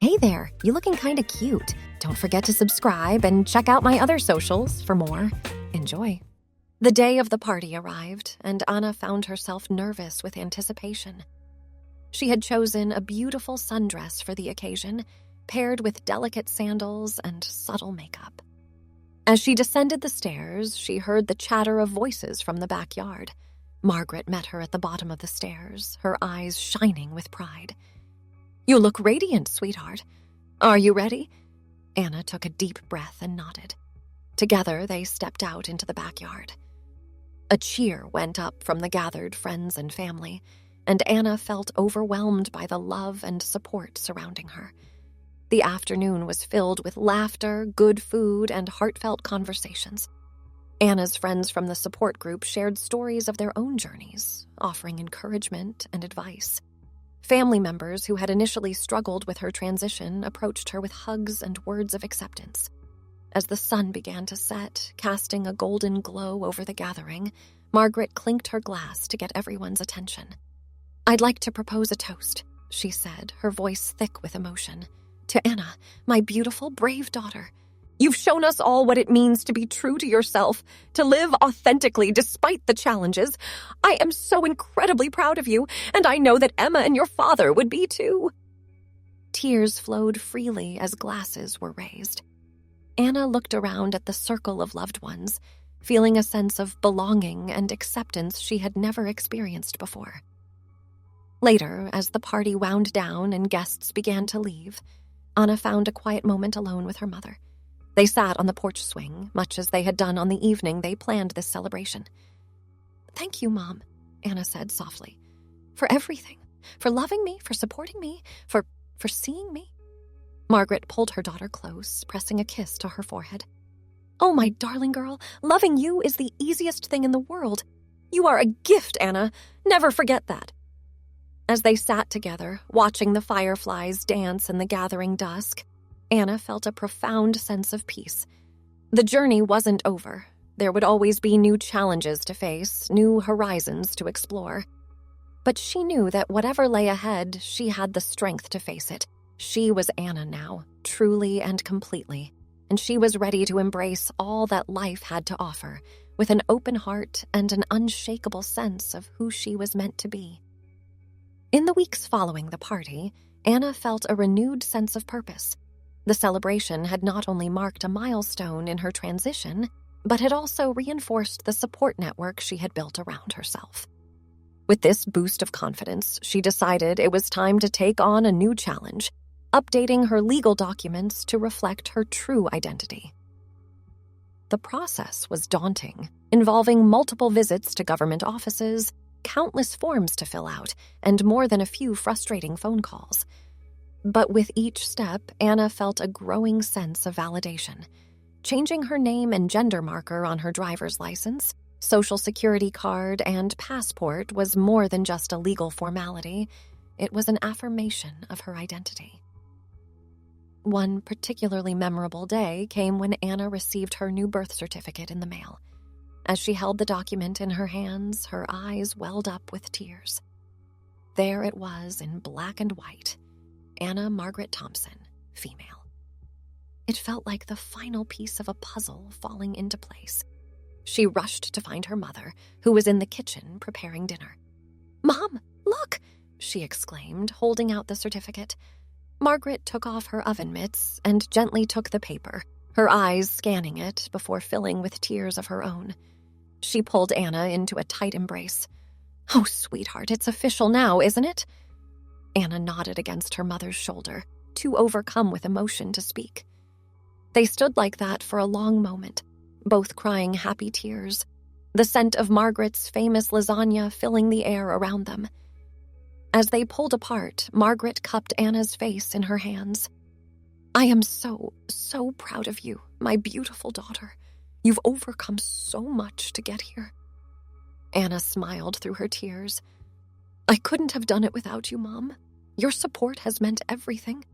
Hey there, you looking kinda cute. Don't forget to subscribe and check out my other socials for more. Enjoy. The day of the party arrived, and Anna found herself nervous with anticipation. She had chosen a beautiful sundress for the occasion, paired with delicate sandals and subtle makeup. As she descended the stairs, she heard the chatter of voices from the backyard. Margaret met her at the bottom of the stairs, her eyes shining with pride. "You look radiant, sweetheart. Are you ready?" Anna took a deep breath and nodded. Together, they stepped out into the backyard. A cheer went up from the gathered friends and family, and Anna felt overwhelmed by the love and support surrounding her. The afternoon was filled with laughter, good food, and heartfelt conversations. Anna's friends from the support group shared stories of their own journeys, offering encouragement and advice. Family members who had initially struggled with her transition approached her with hugs and words of acceptance. As the sun began to set, casting a golden glow over the gathering, Margaret clinked her glass to get everyone's attention. "I'd like to propose a toast," she said, her voice thick with emotion. "To Anna, my beautiful, brave daughter. You've shown us all what it means to be true to yourself, to live authentically despite the challenges. I am so incredibly proud of you, and I know that Emma and your father would be too." Tears flowed freely as glasses were raised. Anna looked around at the circle of loved ones, feeling a sense of belonging and acceptance she had never experienced before. Later, as the party wound down and guests began to leave, Anna found a quiet moment alone with her mother. They sat on the porch swing, much as they had done on the evening they planned this celebration. "Thank you, Mom," Anna said softly, "for everything, for loving me, for supporting me, for seeing me." Margaret pulled her daughter close, pressing a kiss to her forehead. "Oh, my darling girl, loving you is the easiest thing in the world. You are a gift, Anna. Never forget that." As they sat together, watching the fireflies dance in the gathering dusk, Anna felt a profound sense of peace. The journey wasn't over. There would always be new challenges to face, new horizons to explore. But she knew that whatever lay ahead, she had the strength to face it. She was Anna now, truly and completely, and she was ready to embrace all that life had to offer, with an open heart and an unshakable sense of who she was meant to be. In the weeks following the party, Anna felt a renewed sense of purpose. The celebration had not only marked a milestone in her transition, but had also reinforced the support network she had built around herself. With this boost of confidence, she decided it was time to take on a new challenge, updating her legal documents to reflect her true identity. The process was daunting, involving multiple visits to government offices, countless forms to fill out, and more than a few frustrating phone calls. But with each step, Anna felt a growing sense of validation. Changing her name and gender marker on her driver's license, social security card, and passport was more than just a legal formality. It was an affirmation of her identity. One particularly memorable day came when Anna received her new birth certificate in the mail. As she held the document in her hands, her eyes welled up with tears. There it was in black and white. Anna Margaret Thompson, female. It felt like the final piece of a puzzle falling into place. She rushed to find her mother, who was in the kitchen preparing dinner. "Mom, look!" she exclaimed, holding out the certificate. Margaret took off her oven mitts and gently took the paper, her eyes scanning it before filling with tears of her own. She pulled Anna into a tight embrace. "Oh, sweetheart, it's official now, isn't it?" Anna nodded against her mother's shoulder, too overcome with emotion to speak. They stood like that for a long moment, both crying happy tears, the scent of Margaret's famous lasagna filling the air around them. As they pulled apart, Margaret cupped Anna's face in her hands. "I am so proud of you, my beautiful daughter. You've overcome so much to get here." Anna smiled through her tears. "I couldn't have done it without you, Mom. Your support has meant everything."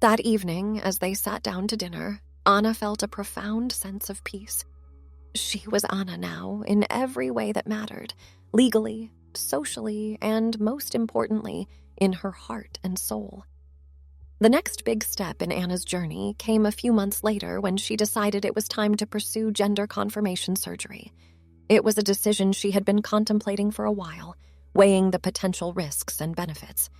That evening, as they sat down to dinner, Anna felt a profound sense of peace. She was Anna now in every way that mattered, legally, socially, and most importantly, in her heart and soul. The next big step in Anna's journey came a few months later when she decided it was time to pursue gender confirmation surgery. It was a decision she had been contemplating for a while, weighing the potential risks and benefits.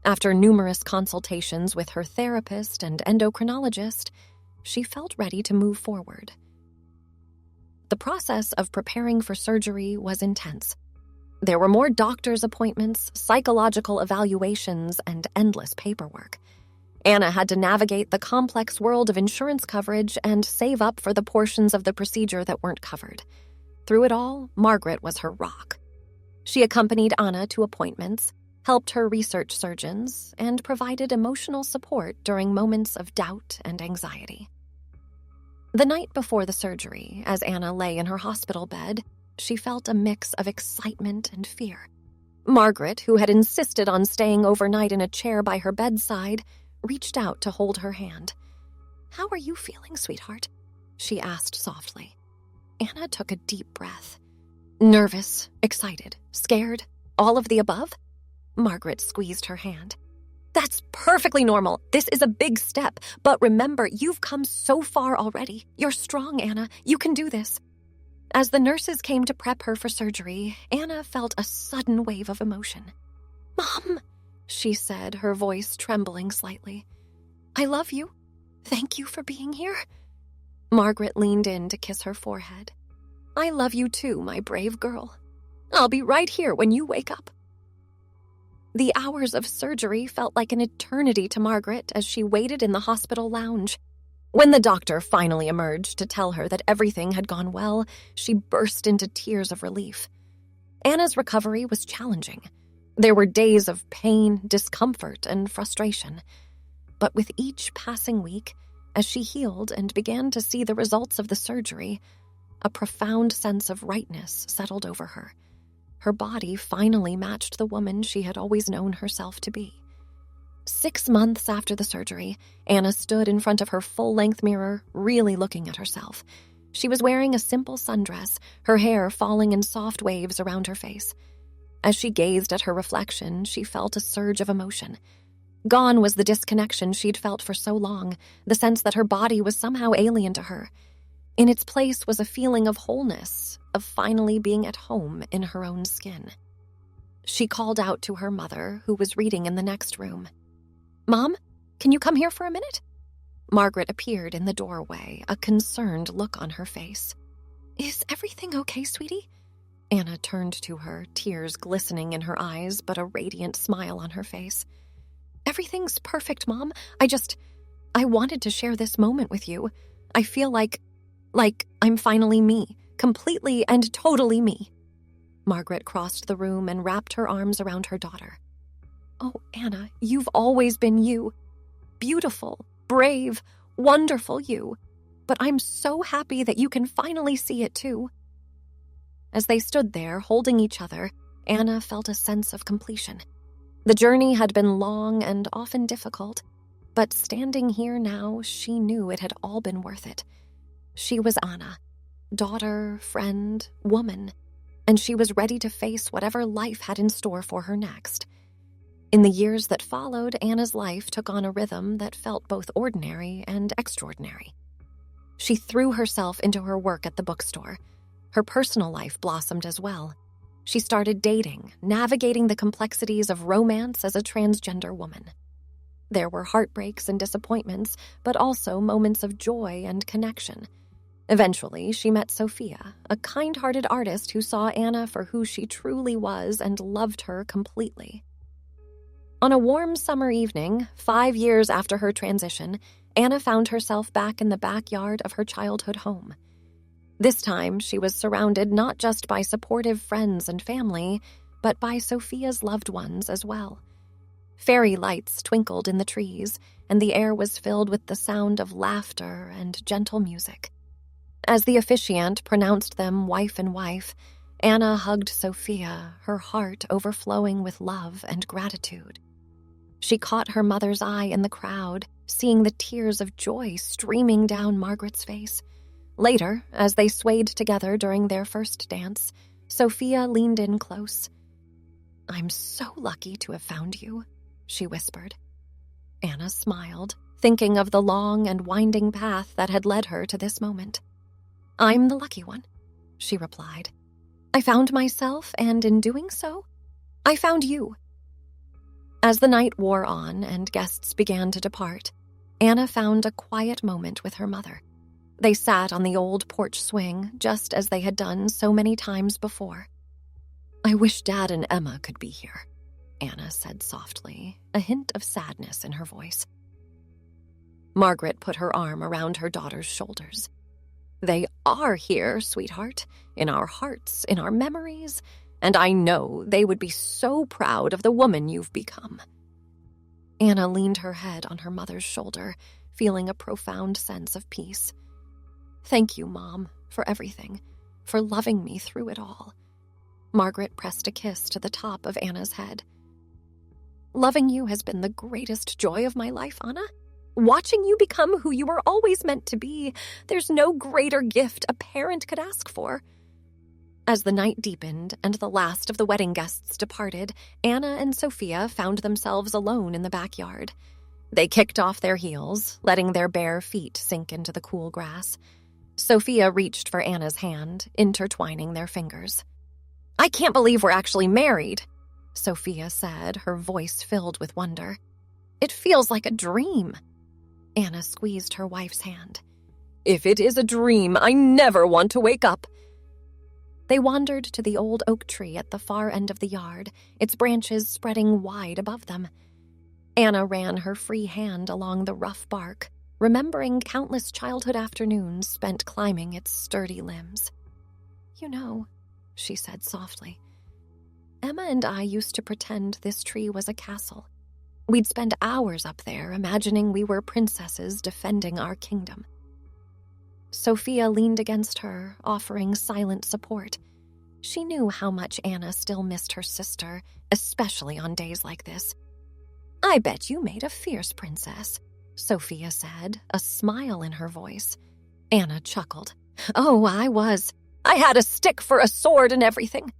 After numerous consultations with her therapist and endocrinologist, she felt ready to move forward. The process of preparing for surgery was intense. There were more doctor's appointments, psychological evaluations, and endless paperwork. Anna had to navigate the complex world of insurance coverage and save up for the portions of the procedure that weren't covered. Through it all, Margaret was her rock. She accompanied Anna to appointments, helped her research surgeons, and provided emotional support during moments of doubt and anxiety. The night before the surgery, as Anna lay in her hospital bed, she felt a mix of excitement and fear. Margaret, who had insisted on staying overnight in a chair by her bedside, reached out to hold her hand. "How are you feeling, sweetheart?" she asked softly. Anna took a deep breath. Nervous, excited, scared, all of the above? Margaret squeezed her hand. "That's perfectly normal. This is a big step. But remember, you've come so far already. You're strong, Anna. You can do this." As the nurses came to prep her for surgery, Anna felt a sudden wave of emotion. "Mom," she said, her voice trembling slightly. "I love you. Thank you for being here." Margaret leaned in to kiss her forehead. "I love you too, my brave girl. I'll be right here when you wake up." The hours of surgery felt like an eternity to Margaret as she waited in the hospital lounge. When the doctor finally emerged to tell her that everything had gone well, she burst into tears of relief. Anna's recovery was challenging. There were days of pain, discomfort, and frustration. But with each passing week, as she healed and began to see the results of the surgery, a profound sense of rightness settled over her. Her body finally matched the woman she had always known herself to be. 6 months after the surgery, Anna stood in front of her full-length mirror, really looking at herself. She was wearing a simple sundress, her hair falling in soft waves around her face. As she gazed at her reflection, she felt a surge of emotion. Gone was the disconnection she'd felt for so long, the sense that her body was somehow alien to her. In its place was a feeling of wholeness, of finally being at home in her own skin. She called out to her mother, who was reading in the next room. "Mom, can you come here for a minute?" Margaret appeared in the doorway, a concerned look on her face. "Is everything okay, sweetie?" Anna turned to her, tears glistening in her eyes, but a radiant smile on her face. "Everything's perfect, Mom. I wanted to share this moment with you. I feel like I'm finally me, completely and totally me." Margaret crossed the room and wrapped her arms around her daughter. "Oh, Anna, you've always been you. Beautiful, brave, wonderful you. But I'm so happy that you can finally see it too." As they stood there, holding each other, Anna felt a sense of completion. The journey had been long and often difficult, but standing here now, she knew it had all been worth it. She was Anna, daughter, friend, woman, and she was ready to face whatever life had in store for her next. In the years that followed, Anna's life took on a rhythm that felt both ordinary and extraordinary. She threw herself into her work at the bookstore. Her personal life blossomed as well. She started dating, navigating the complexities of romance as a transgender woman. There were heartbreaks and disappointments, but also moments of joy and connection. Eventually, she met Sophia, a kind-hearted artist who saw Anna for who she truly was and loved her completely. On a warm summer evening, 5 years after her transition, Anna found herself back in the backyard of her childhood home. This time, she was surrounded not just by supportive friends and family, but by Sophia's loved ones as well. Fairy lights twinkled in the trees, and the air was filled with the sound of laughter and gentle music. As the officiant pronounced them wife and wife, Anna hugged Sophia, her heart overflowing with love and gratitude. She caught her mother's eye in the crowd, seeing the tears of joy streaming down Margaret's face. Later, as they swayed together during their first dance, Sophia leaned in close. "I'm so lucky to have found you," she whispered. Anna smiled, thinking of the long and winding path that had led her to this moment. I'm the lucky one, she replied. I found myself, and in doing so, I found you. As the night wore on and guests began to depart, Anna found a quiet moment with her mother. They sat on the old porch swing, just as they had done so many times before. I wish Dad and Emma could be here, Anna said softly, a hint of sadness in her voice. Margaret put her arm around her daughter's shoulders. They are here, sweetheart, in our hearts, in our memories, and I know they would be so proud of the woman you've become. Anna leaned her head on her mother's shoulder, feeling a profound sense of peace. Thank you, Mom, for everything, for loving me through it all. Margaret pressed a kiss to the top of Anna's head. Loving you has been the greatest joy of my life, Anna. Watching you become who you were always meant to be, there's no greater gift a parent could ask for. As the night deepened and the last of the wedding guests departed, Anna and Sophia found themselves alone in the backyard. They kicked off their heels, letting their bare feet sink into the cool grass. Sophia reached for Anna's hand, intertwining their fingers. I can't believe we're actually married, Sophia said, her voice filled with wonder. It feels like a dream. Anna squeezed her wife's hand. If it is a dream, I never want to wake up. They wandered to the old oak tree at the far end of the yard, its branches spreading wide above them. Anna ran her free hand along the rough bark, remembering countless childhood afternoons spent climbing its sturdy limbs. You know, she said softly, Emma and I used to pretend this tree was a castle. We'd spend hours up there imagining we were princesses defending our kingdom. Sophia leaned against her, offering silent support. She knew how much Anna still missed her sister, especially on days like this. I bet you made a fierce princess, Sophia said, a smile in her voice. Anna chuckled. Oh, I was. I had a stick for a sword and everything.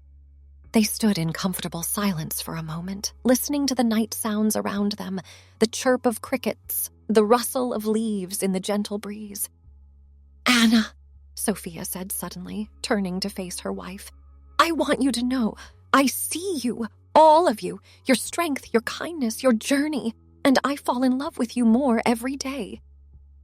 They stood in comfortable silence for a moment, listening to the night sounds around them, the chirp of crickets, the rustle of leaves in the gentle breeze. Anna, Sophia said suddenly, turning to face her wife, I want you to know, I see you, all of you, your strength, your kindness, your journey, and I fall in love with you more every day.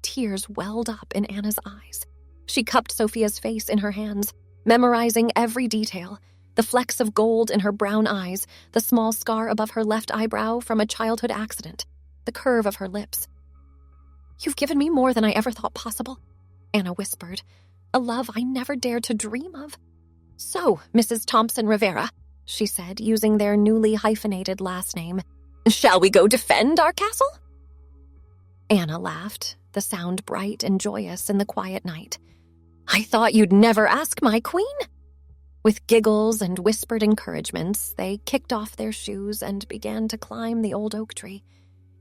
Tears welled up in Anna's eyes. She cupped Sophia's face in her hands, memorizing every detail, the flecks of gold in her brown eyes, the small scar above her left eyebrow from a childhood accident, the curve of her lips. You've given me more than I ever thought possible, Anna whispered, a love I never dared to dream of. So, Mrs. Thompson Rivera, she said, using their newly hyphenated last name, shall we go defend our castle? Anna laughed, the sound bright and joyous in the quiet night. I thought you'd never ask my queen. With giggles and whispered encouragements, they kicked off their shoes and began to climb the old oak tree.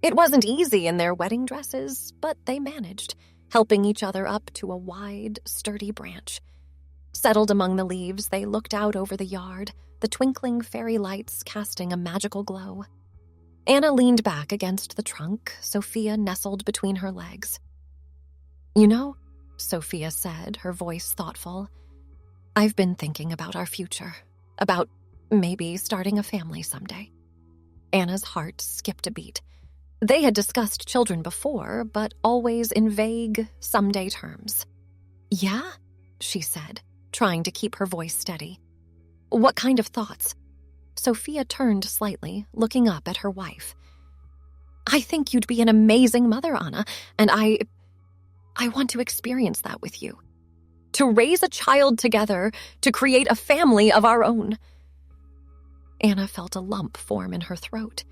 It wasn't easy in their wedding dresses, but they managed, helping each other up to a wide, sturdy branch. Settled among the leaves, they looked out over the yard, the twinkling fairy lights casting a magical glow. Anna leaned back against the trunk, Sophia nestled between her legs. You know, Sophia said, her voice thoughtful, I've been thinking about our future, about maybe starting a family someday. Anna's heart skipped a beat. They had discussed children before, but always in vague, someday terms. Yeah, she said, trying to keep her voice steady. What kind of thoughts? Sophia turned slightly, looking up at her wife. I think you'd be an amazing mother, Anna, and I want to experience that with you. To raise a child together, to create a family of our own. Anna felt a lump form in her throat.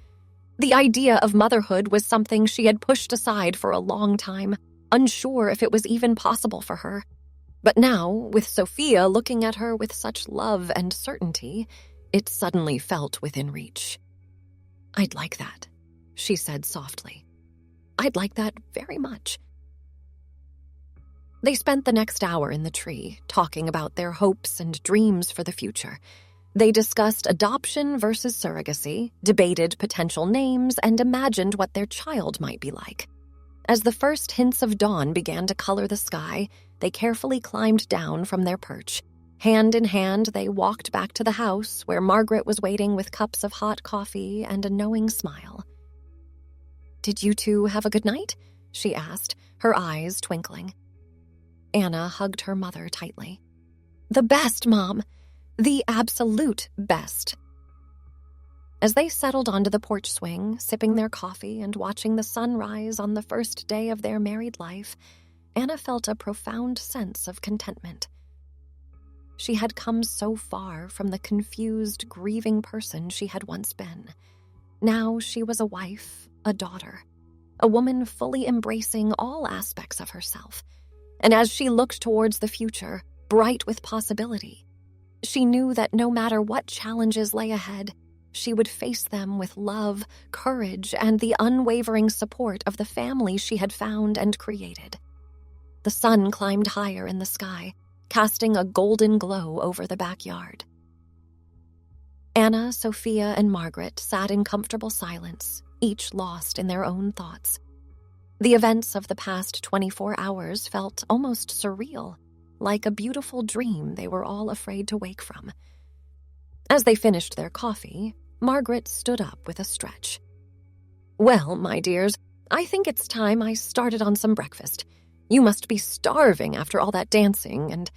The idea of motherhood was something she had pushed aside for a long time, unsure if it was even possible for her. But now, with Sophia looking at her with such love and certainty, it suddenly felt within reach. I'd like that, she said softly. I'd like that very much. They spent the next hour in the tree, talking about their hopes and dreams for the future. They discussed adoption versus surrogacy, debated potential names, and imagined what their child might be like. As the first hints of dawn began to color the sky, they carefully climbed down from their perch. Hand in hand, they walked back to the house where Margaret was waiting with cups of hot coffee and a knowing smile. "Did you two have a good night?" she asked, her eyes twinkling. Anna hugged her mother tightly. "The best, Mom. The absolute best." As they settled onto the porch swing, sipping their coffee and watching the sunrise on the first day of their married life, Anna felt a profound sense of contentment. She had come so far from the confused, grieving person she had once been. Now she was a wife, a daughter, a woman fully embracing all aspects of herself. And as she looked towards the future, bright with possibility, she knew that no matter what challenges lay ahead, she would face them with love, courage, and the unwavering support of the family she had found and created. The sun climbed higher in the sky, casting a golden glow over the backyard. Anna, Sophia, and Margaret sat in comfortable silence, each lost in their own thoughts. The events of the past 24 hours felt almost surreal, like a beautiful dream they were all afraid to wake from. As they finished their coffee, Margaret stood up with a stretch. "Well, my dears, I think it's time I started on some breakfast. You must be starving after all that dancing and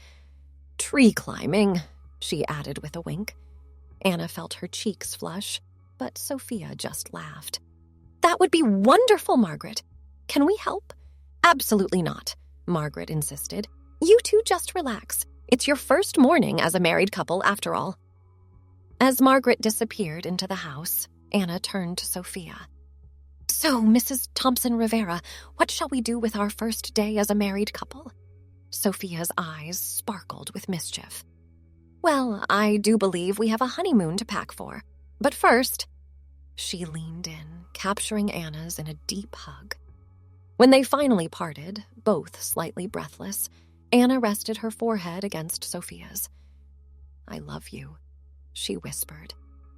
tree climbing," she added with a wink. Anna felt her cheeks flush, but Sophia just laughed. "That would be wonderful, Margaret. Can we help?" "Absolutely not," Margaret insisted. "You two just relax. It's your first morning as a married couple, after all." As Margaret disappeared into the house, Anna turned to Sophia. "So, Mrs. Thompson-Rivera, what shall we do with our first day as a married couple?" Sophia's eyes sparkled with mischief. "Well, I do believe we have a honeymoon to pack for. But first..." She leaned in, capturing Anna's in a deep hug. When they finally parted, both slightly breathless, Anna rested her forehead against Sophia's. "I love you," she whispered.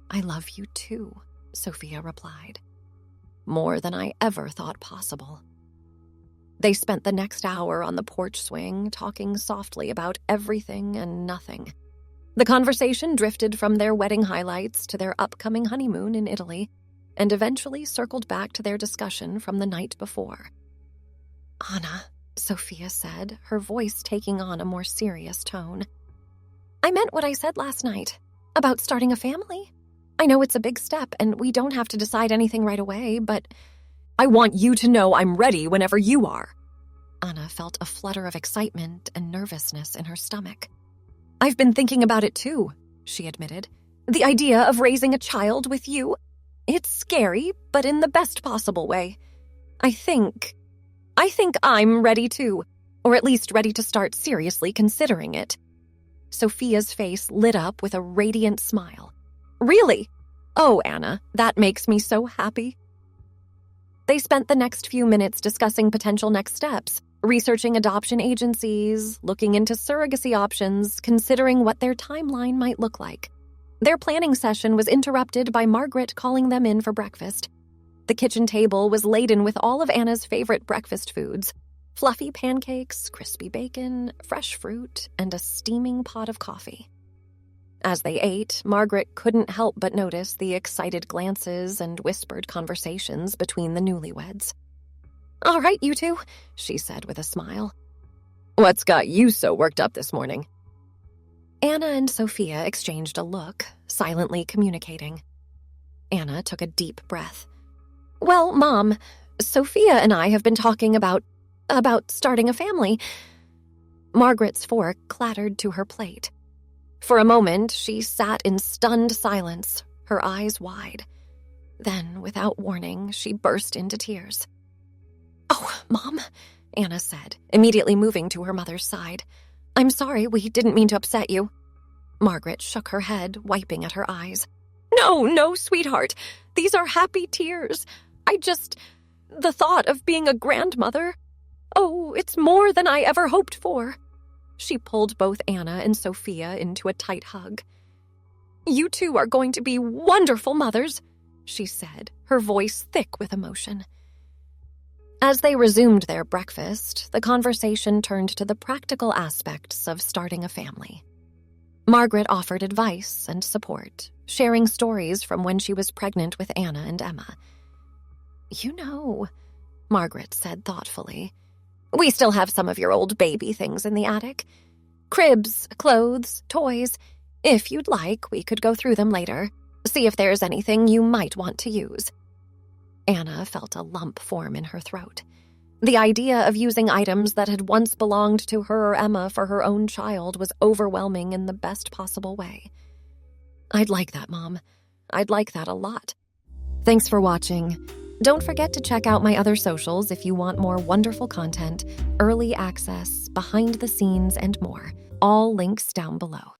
"I love you too," Sophia replied. "More than I ever thought possible." They spent the next hour on the porch swing, talking softly about everything and nothing. The conversation drifted from their wedding highlights to their upcoming honeymoon in Italy, and eventually circled back to their discussion from the night before. "Anna," Sophia said, her voice taking on a more serious tone, "I meant what I said last night, about starting a family. I know it's a big step, and we don't have to decide anything right away, but I want you to know I'm ready whenever you are." Anna felt a flutter of excitement and nervousness in her stomach. "I've been thinking about it too," she admitted. "The idea of raising a child with you. It's scary, but in the best possible way. I think I'm ready too, or at least ready to start seriously considering it." Sophia's face lit up with a radiant smile. "Really? Oh, Anna, that makes me so happy." They spent the next few minutes discussing potential next steps, researching adoption agencies, looking into surrogacy options, considering what their timeline might look like. Their planning session was interrupted by Margaret calling them in for breakfast. The kitchen table was laden with all of Anna's favorite breakfast foods: fluffy pancakes, crispy bacon, fresh fruit, and a steaming pot of coffee. As they ate, Margaret couldn't help but notice the excited glances and whispered conversations between the newlyweds. "All right, you two," she said with a smile. "What's got you so worked up this morning?" Anna and Sophia exchanged a look, silently communicating. Anna took a deep breath. "Well, Mom, Sophia and I have been talking about starting a family." Margaret's fork clattered to her plate. For a moment, she sat in stunned silence, her eyes wide. Then, without warning, she burst into tears. "Oh, Mom," Anna said, immediately moving to her mother's side. "I'm sorry, we didn't mean to upset you." Margaret shook her head, wiping at her eyes. No, sweetheart. These are happy tears. The thought of being a grandmother. Oh, it's more than I ever hoped for." She pulled both Anna and Sophia into a tight hug. You two are going to be wonderful mothers, she said, her voice thick with emotion. As they resumed their breakfast, the conversation turned to the practical aspects of starting a family. Margaret offered advice and support, sharing stories from when she was pregnant with Anna and Emma. You know, Margaret said thoughtfully, we still have some of your old baby things in the attic. Cribs, clothes, toys. If you'd like, we could go through them later, see if there's anything you might want to use. Anna felt a lump form in her throat. The idea of using items that had once belonged to her or Emma for her own child was overwhelming in the best possible way. I'd like that, Mom. I'd like that a lot. Thanks for watching. Don't forget to check out my other socials if you want more wonderful content, early access, behind the scenes, and more. All links down below.